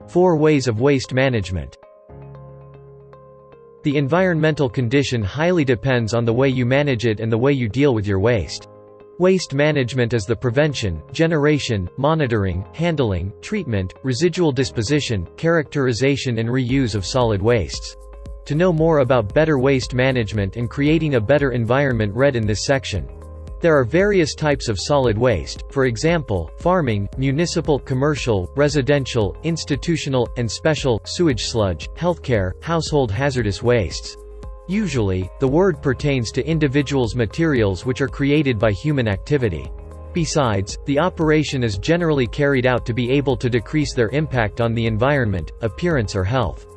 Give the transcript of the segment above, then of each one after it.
4 ways of waste management. The environmental condition highly depends on the way you manage it and the way you deal with your waste. Waste management is the prevention, generation, monitoring, handling, treatment, residual disposition, characterization and reuse of solid wastes. To know more about better waste management and creating a better environment, read in this section. There are various types of solid waste, for example, farming, municipal, commercial, residential, institutional, and special, sewage sludge, healthcare, household hazardous wastes. Usually, the word pertains to individuals' materials which are created by human activity. Besides, the operation is generally carried out to be able to decrease their impact on the environment, appearance or health.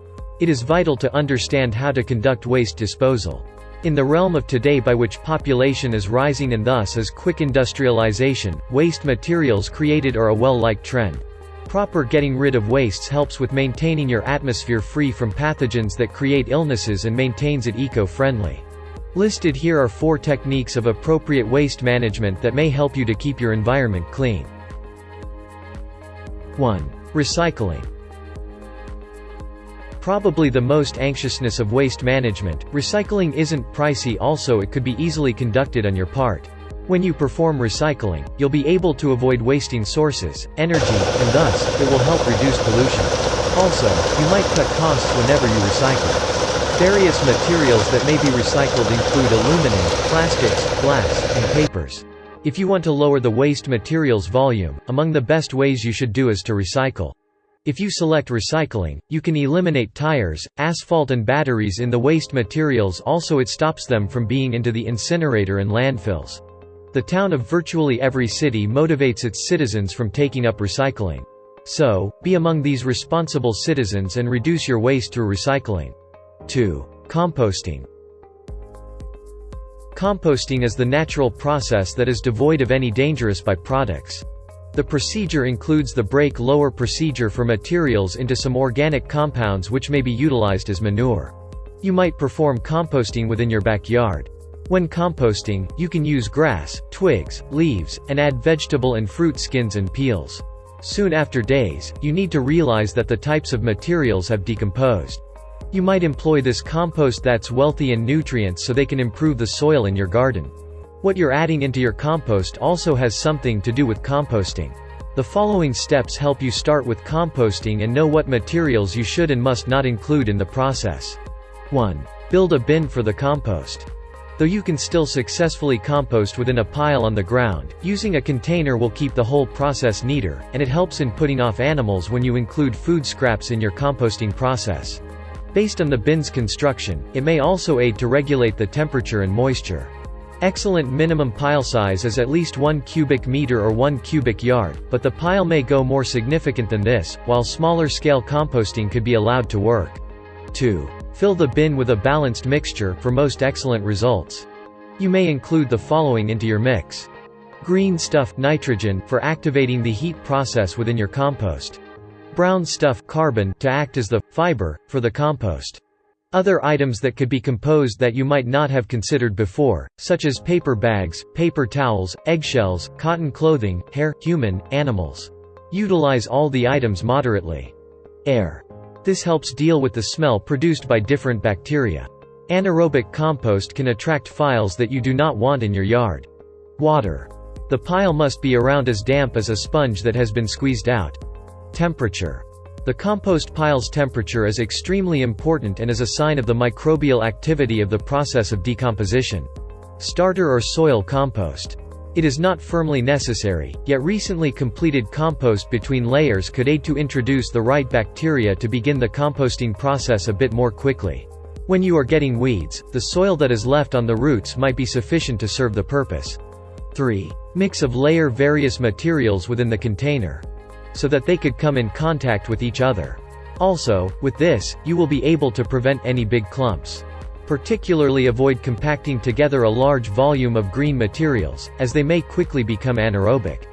It is vital to understand how to conduct waste disposal. In the realm of today, by which population is rising and thus is quick industrialization, waste materials created are a well-liked trend. Proper getting rid of wastes helps with maintaining your atmosphere free from pathogens that create illnesses and maintains it eco-friendly. Listed here are 4 techniques of appropriate waste management that may help you to keep your environment clean. 1. Recycling. Probably the most anxiousness of waste management, recycling isn't pricey, also it could be easily conducted on your part. When you perform recycling, you'll be able to avoid wasting sources, energy, and thus, it will help reduce pollution. Also, you might cut costs whenever you recycle. Various materials that may be recycled include aluminum, plastics, glass, and papers. If you want to lower the waste materials volume, among the best ways you should do is to recycle. If you select recycling, you can eliminate tires, asphalt and batteries in the waste materials, also it stops them from being into the incinerator and landfills. The town of virtually every city motivates its citizens from taking up recycling. So, be among these responsible citizens and reduce your waste through recycling. 2. Composting. Composting is the natural process that is devoid of any dangerous byproducts. The procedure includes the break-lower procedure for materials into some organic compounds which may be utilized as manure. You might perform composting within your backyard. When composting, you can use grass, twigs, leaves, and add vegetable and fruit skins and peels. Soon after days, you need to realize that the types of materials have decomposed. You might employ this compost that's wealthy in nutrients so they can improve the soil in your garden. What you're adding into your compost also has something to do with composting. The following steps help you start with composting and know what materials you should and must not include in the process. 1. Build a bin for the compost. Though you can still successfully compost within a pile on the ground, using a container will keep the whole process neater, and it helps in putting off animals when you include food scraps in your composting process. Based on the bin's construction, it may also aid to regulate the temperature and moisture. Excellent minimum pile size is at least 1 cubic meter or 1 cubic yard, but the pile may go more significant than this, while smaller scale composting could be allowed to work. 2. Fill the bin with a balanced mixture for most excellent results. You may include the following into your mix. Green stuff, nitrogen, for activating the heat process within your compost. Brown stuff, carbon, to act as the fiber for the compost. Other items that could be composed that you might not have considered before, such as paper bags, paper towels, eggshells, cotton clothing, hair, human, animals. Utilize all the items moderately. Air. This helps deal with the smell produced by different bacteria. Anaerobic compost can attract files that you do not want in your yard. Water. The pile must be around as damp as a sponge that has been squeezed out. Temperature. The compost pile's temperature is extremely important and is a sign of the microbial activity of the process of decomposition. Starter or soil compost. It is not firmly necessary, yet recently completed compost between layers could aid to introduce the right bacteria to begin the composting process a bit more quickly. When you are getting weeds, the soil that is left on the roots might be sufficient to serve the purpose. 3. Mix of layer various materials within the container, so that they could come in contact with each other. Also, with this, you will be able to prevent any big clumps. Particularly avoid compacting together a large volume of green materials, as they may quickly become anaerobic.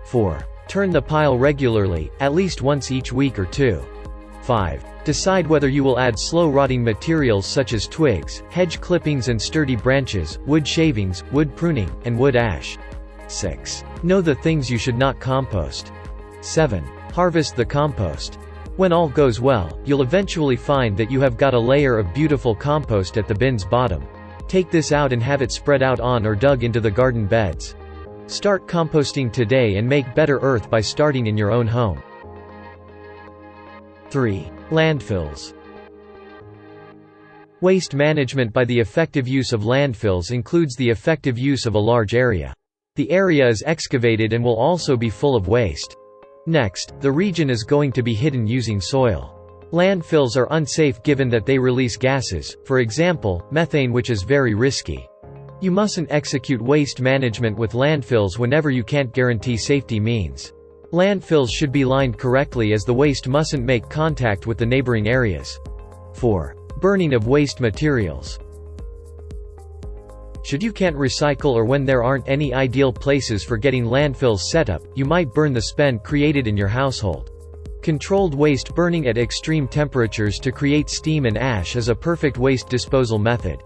4. Turn the pile regularly, at least once each week or 2. 5. Decide whether you will add slow-rotting materials such as twigs, hedge clippings and sturdy branches, wood shavings, wood pruning, and wood ash. 6. Know the things you should not compost. 7. Harvest the compost. When all goes well, you'll eventually find that you have got a layer of beautiful compost at the bin's bottom. Take this out and have it spread out on or dug into the garden beds. Start composting today and make better earth by starting in your own home. 3. Landfills. Waste management by the effective use of landfills includes the effective use of a large area. The area is excavated and will also be full of waste. Next, the region is going to be hidden using soil. Landfills are unsafe given that they release gases, for example, methane, which is very risky. You mustn't execute waste management with landfills whenever you can't guarantee safety means. Landfills should be lined correctly as the waste mustn't make contact with the neighboring areas. 4. Burning of waste materials. Should you can't recycle or when there aren't any ideal places for getting landfills set up, you might burn the spent created in your household. Controlled waste burning at extreme temperatures to create steam and ash is a perfect waste disposal method.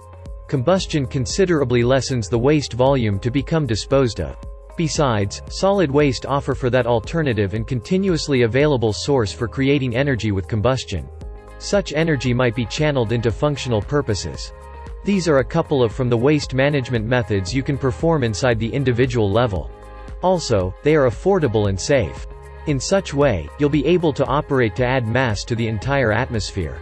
Combustion considerably lessens the waste volume to become disposed of. Besides, solid waste offer for that alternative and continuously available source for creating energy with combustion. Such energy might be channeled into functional purposes. These are a couple of from the waste management methods you can perform inside the individual level. Also, they are affordable and safe. In such way, you'll be able to operate to add mass to the entire atmosphere.